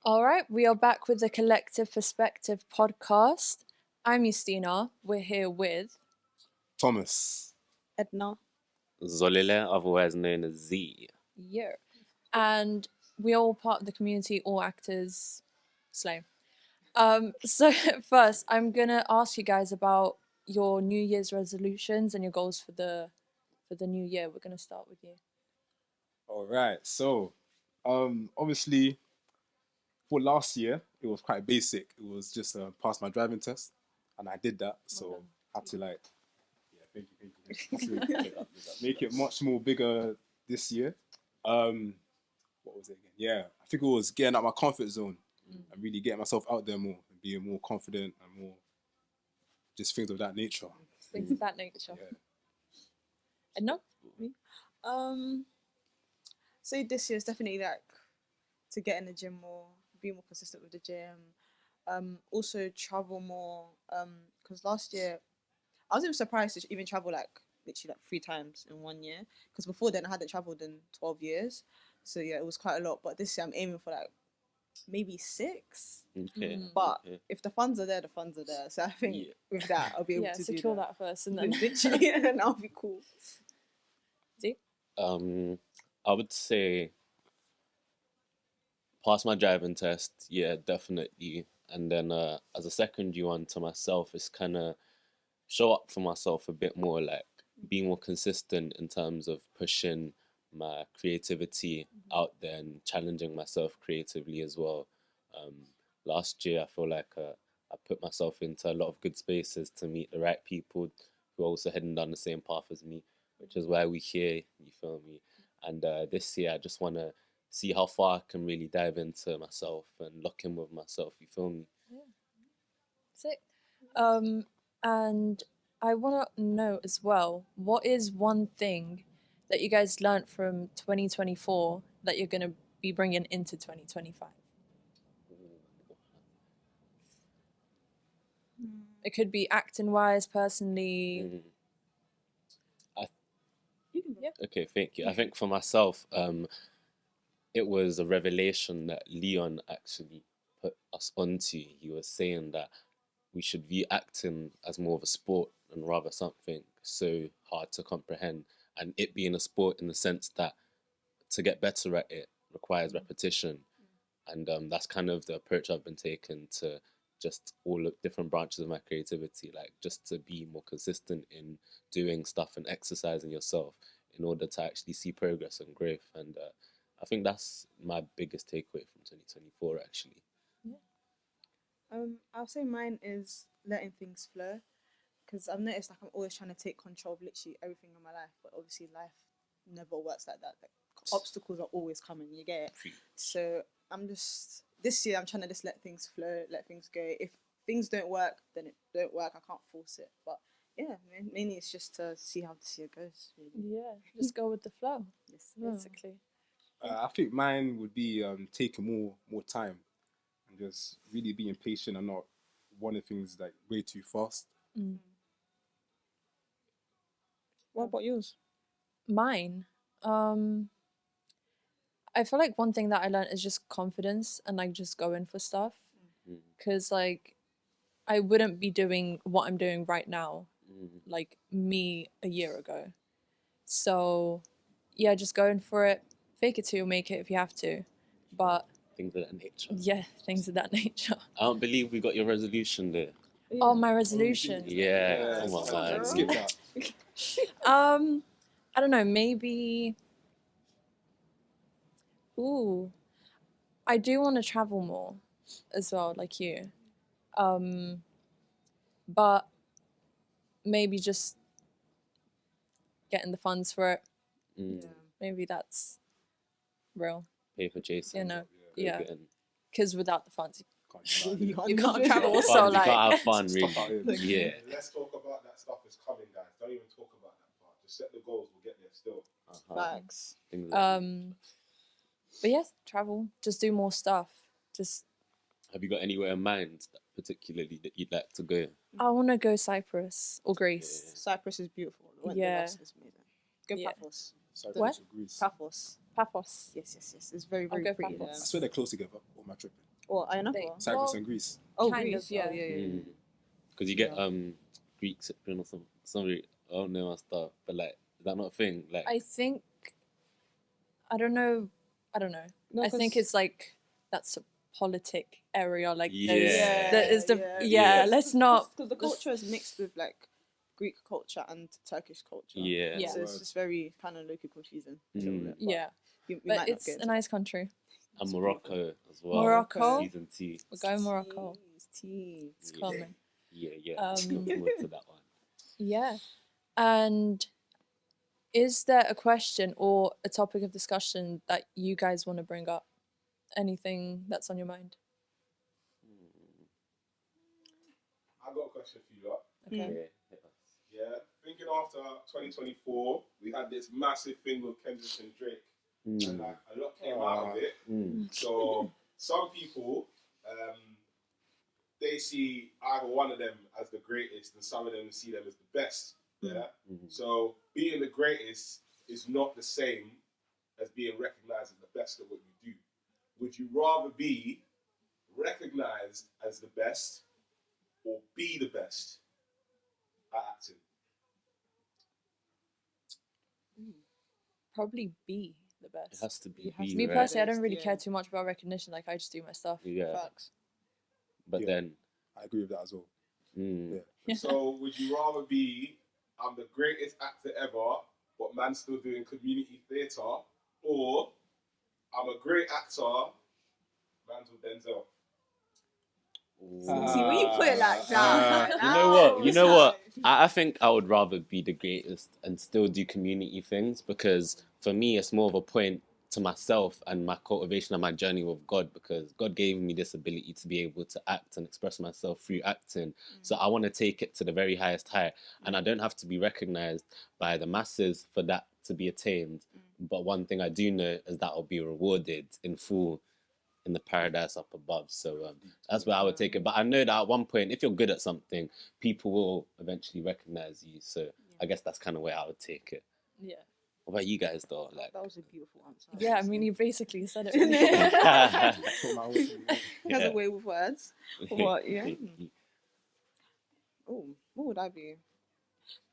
All right, we are back with the Collective Perspective podcast. I'm Justina. We're here with Thomas. Eddna. Zolile, otherwise known as Z. you, and we're all part of the community, all actors. Slay. So first, I'm gonna ask you guys about your New Year's resolutions and your goals for the new year. We're gonna start with you. All right. So, obviously, for last year, it was quite basic. It was just pass my driving test, and I did that. So, had to thank you. Make it much more bigger this year. What was it again? Yeah, I think it was getting out my comfort zone and really getting myself out there more and being more confident and more just things of that nature. Things of that nature. Yeah. And no, So this year is definitely to get in the gym more, be more consistent with the gym. Also travel more. Because last year I was even surprised to even travel literally 3 times in 1 year. Because before then I hadn't traveled in 12 years. So yeah, it was quite a lot. But this year I'm aiming for maybe 6. Okay. But if the funds are there, the funds are there. So I think with that I'll be able to secure do that first, and then literally, and then I'll be cool. See? I would say pass my driving test. Yeah, definitely. And then as a secondary one to myself, it's kind of show up for myself a bit more, be more consistent in terms of pushing my creativity out there and challenging myself creatively as well. Last year, I feel like I put myself into a lot of good spaces to meet the right people who are also heading down the same path as me, which is why we're here, you feel me? And this year, I just want to see how far I can really dive into myself and lock in with myself, you feel me? Yeah. Sick. And I want to know as well, what is one thing that you guys learnt from 2024 that you're going to be bringing into 2025? It could be acting wise, personally. Okay, thank you. I think for myself, it was a revelation that Leon actually put us onto. He was saying that we should view acting as more of a sport and rather something so hard to comprehend. And it being a sport in the sense that to get better at it requires repetition. And that's kind of the approach I've been taking to just all the different branches of my creativity, just to be more consistent in doing stuff and exercising yourself in order to actually see progress and growth. And I think that's my biggest takeaway from 2024, actually. I'll say mine is letting things flow, because I've noticed I'm always trying to take control of literally everything in my life, but obviously life never works like that. Obstacles are always coming, you get it. So this year I'm trying to just let things flow, let things go. If things don't work, then it don't work. I can't force it. But yeah, mainly it's just to see how this year goes, really. Yeah, just go with the flow. Yes, basically. I think mine would be taking more time and just really being patient and not wanting things way too fast. What about yours? Mine. I feel like one thing that I learned is just confidence and just going for stuff. Because I wouldn't be doing what I'm doing right now, me a year ago. So yeah, just going for it. Fake it till you make it if you have to. But things of that nature. Yeah, things of that nature. I don't believe we got your resolution there. Yeah. Oh, my resolution. Yeah, come on, man. Skip that. I don't know, maybe. Ooh, I do want to travel more, as well, like you. But maybe just getting the funds for it. Maybe that's real. Paper chasing. You know, yeah. Getting. Because without the funds, you can't travel. So You can't have fun, really. Yeah. Let's talk about that stuff that's coming, guys. Don't even talk about that part. Just set the goals. We'll get there still. Facts. But yes, travel. Just do more stuff. Have you got anywhere in mind particularly that you'd like to go? I want to go Cyprus or Greece. Yeah. Cyprus is beautiful. Yeah. It's amazing. Go Paphos. Cyprus what? or Greece? Paphos. Paphos. Yes. It's very, very pretty there. I swear they're close together on my trip. Or Eddna? They- Or- Cyprus Well, and Greece. Oh, kind Greece. of, yeah. Oh, yeah. Because you get Yeah. Greek Cyprian or something. I don't know my stuff, but like, is that not a thing? Like, I think, I don't know. No, I think 'cause- it's like that's a politic area. Like Yeah. there is the Yeah. Let's not. because the culture is mixed with like Greek culture and Turkish culture. yeah, Yeah. So it's just very kind of local confusing. a little bit, but Yeah, we might but not it's get a into nice country. and Morocco as well. Morocco? Season 2. We're going Morocco. tea. It's coming. Yeah. Looking forward to that one. Yeah, and is there a question or a topic of discussion that you guys want to bring up? Anything that's on your mind? I got a question for you lot. Okay. Yeah, thinking after 2024, we had this massive thing with Kendrick and Drake, and like a lot came out of it. So some people, they see either one of them as the greatest, and some of them see them as the best. Yeah. So being the greatest is not the same as being recognized as the best at what you do. Would you rather be recognized as the best or be the best at acting? Probably be the It best. has to be. Me right? personally, I don't really Yeah. care too much about recognition. Like I just do my stuff. Yeah, Facts. but Yeah. then. I agree with that as well. Yeah. So would you rather be, I'm the greatest actor ever, but man's still doing community theatre, or I'm a great actor, man's with Denzel? See, when you put it like that, You know what? I think I would rather be the greatest and still do community things, because for me, it's more of a point to myself and my cultivation and my journey with God, because God gave me this ability to be able to act and express myself through acting. So I want to take it to the very highest height, and I don't have to be recognized by the masses for that to be attained. But one thing I do know is that I'll be rewarded in full in the paradise up above. So that's where I would take it. But I know that at one point, if you're good at something, people will eventually recognize you. So I guess that's kind of where I would take it. Yeah. What about you guys, though? Like, That was a beautiful answer. Yeah, I mean, you basically said it. He has a way with words. What? Yeah. Oh, what would I be?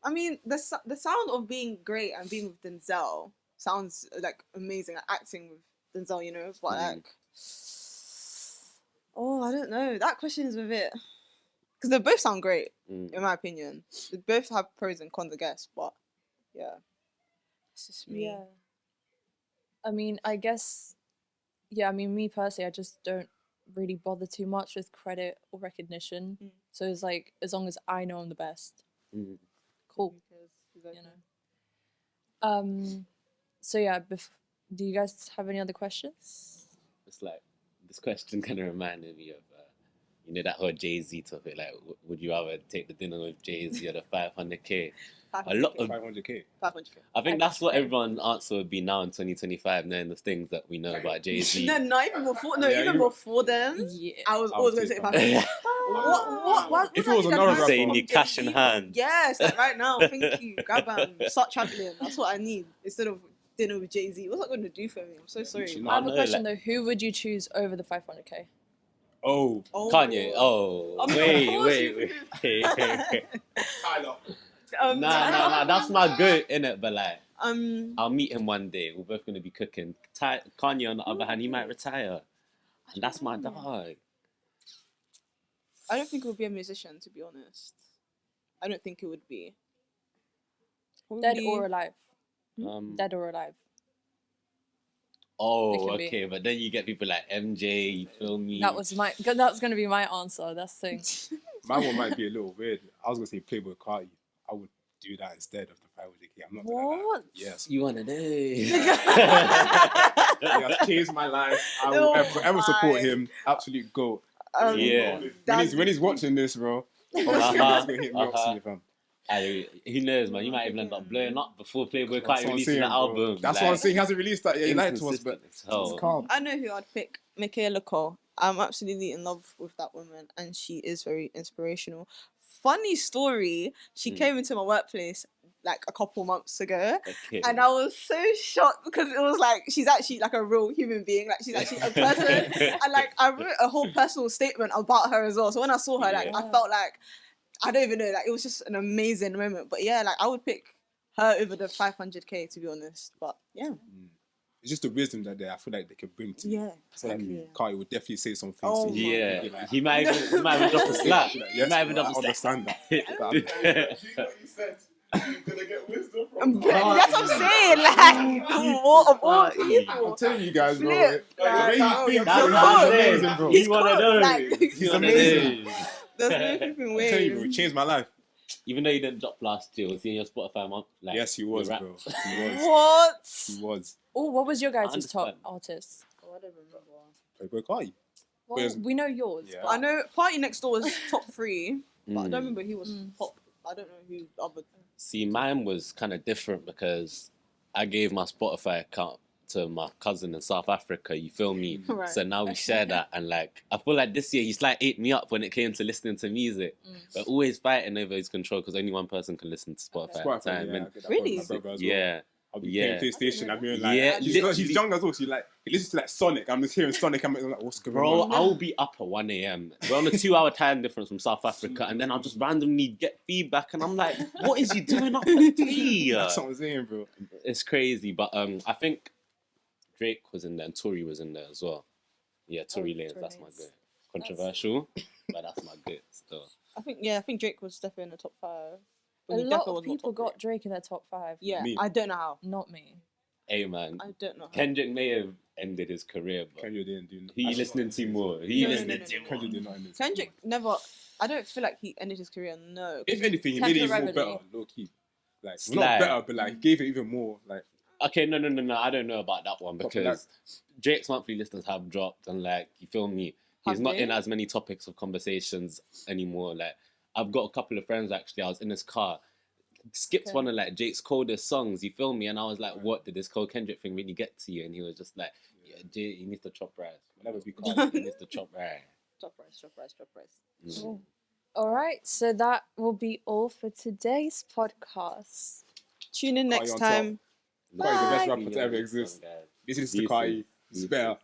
I mean, the sound of being great and being with Denzel sounds like amazing. Like acting with Denzel, you know, but like, oh, I don't know. That question is a bit, because they both sound great in my opinion. They both have pros and cons, I guess. But yeah, it's just me. Yeah. I mean, I guess, yeah, I mean, me personally, I just don't really bother too much with credit or recognition. So it's like, as long as I know I'm the best, cool, Exactly. you know. So yeah, do you guys have any other questions? it's like, this question kind of reminded me of, you know, that whole Jay-Z topic. Like, would you rather take the dinner with Jay-Z or the 500K? A lot of 500k. 500K. I think that's what everyone's answer would be now in 2025, knowing the things that we know about Jay-Z. No, not even before. No, Yeah, even before then. Yeah. I was I always would going to say take 500K. What? If it was another rapper- Saying you cash in hand. Yes, like right now. Thank you. Grab start traveling. That's what I need instead of dinner with Jay-Z. What's that going to do for me? I'm so sorry. literally I have a know, question though. Who would you choose over the 500k? Oh, Kanye. Oh, I mean, wait. Tyler. Nah. That's my goat, innit? But like, Um, I'll meet him one day. We're both gonna be cooking. Kanye, on the other hand, he might retire, and that's my dog. I don't think it would be a musician, to be honest. I don't think it would be. Dead Probably- or alive? Um, Dead or alive? Oh, It can be. okay, but then you get people like MJ. You feel me? That was gonna be my answer. That's the thing. my one might be a little weird. I was gonna say Playboy Carti. I would do that instead of the 500k. I'm not gonna lie. What? Yes. You one of those. He has changed my life. I will forever support him. Absolute GOAT. Yeah. When he's watching this, bro, obviously he's gonna hit me up soon, fam. Who knows, man? You might even end up blowing up before Playboy That's what Carti I'm releasing saying, the bro. album. That's what I'm saying. He hasn't released that yet. He lied to us, but Inconsistent as hell. it's calm. I know who I'd pick. Michaela Cole. I'm absolutely in love with that woman, and she is very inspirational. Funny story. She came into my workplace like a couple months ago, Okay. and I was so shocked because it was like she's actually like a real human being, like she's actually a person, and like I wrote a whole personal statement about her as well. So when I saw her, like I felt like I don't even know, like it was just an amazing moment. But yeah, like I would pick her over the 500k to be honest. But yeah. It's just the wisdom that I feel like they could bring to you. Yeah, I feel like exactly. Cardi would definitely say some things Oh to you. Yeah, You'd be like, he might even drop a slap. Yes, He might even bro, drop I a slap. understand that. Do you know what you said? You're gonna get wisdom from That's what I'm saying. Like, what of all people? I'm telling you guys, bro. Flip, like, The way oh, he thinks, you're he's cool. amazing, bro. He's one of cool. those. Like, He's one of amazing. those. there's no flipping I'm telling you, bro, way. it changed my life. Even though you didn't drop last year, was he in your Spotify month? Like, Yes, he was, your bro. raps? He was. What? He was. Oh, what was your guys' top understand. artist? Oh, I don't remember. Playboy Cardi. Well, Where's- we know yours. Yeah. but- I know Party Next Door was top 3, but I don't remember who was Mm. top. I don't know who the other. See, mine was kind of different because I gave my Spotify account to my cousin in South Africa. You feel me? Right. So now we share that, and like I feel like this year he's like ate me up when it came to listening to music. We're always fighting over his control because only one person can listen to Spotify at a Spotify, time. yeah, I and get that Really? from my brother as well. yeah, I'll be Yeah. playing PlayStation. I'm hearing like, Yeah, he's literally. young as well. So he listens to like Sonic. I'm just hearing Sonic. I'm like, what's going bro, on? I'll be up at 1 a.m. We're on a 2-hour time difference from South Africa, and then I'll just randomly get feedback, and I'm like, what is he doing up at 3? That's what I'm saying, bro. It's crazy, but I think Drake was in there and Tory was in there as well. Yeah, Tory Lanez, Tory that's my Lanez. good. Controversial, but that's my good still. I think Drake was definitely in the top 5. But A he lot definitely of was not people top got 3. Drake in their top 5. Yeah, Me. I don't know how. Not me. Hey man, I don't know how. Kendrick may have ended his career, but Kendrick didn't do. who you listening to more? Who you No, no, listening no, to no, more? Kendrick did not end his Kendrick never. I don't feel like he ended his career. No. If anything, he made it even more Temporarily. better, low key. Like Sly. not better, but like he gave it even more. Like Okay, no, I don't know about that one Proper because Drake's monthly listens have dropped, and like you feel me, he's Have not they? in as many topics of conversations anymore. Like I've got a couple of friends actually. I was in his car, skipped Okay. one of like Jake's coldest songs. You feel me? And I was like, "What did this cold Kendrick thing really get to you?" And he was just like, "Yeah, Jay, he needs to chop rice. never be He calm. needs to chop rice." Top price. Mm. All right, so that will be all for today's podcast. Tune in Cardi next on time. Cardi's the best Bye. rapper to ever exist. This is to Cardi. It's better.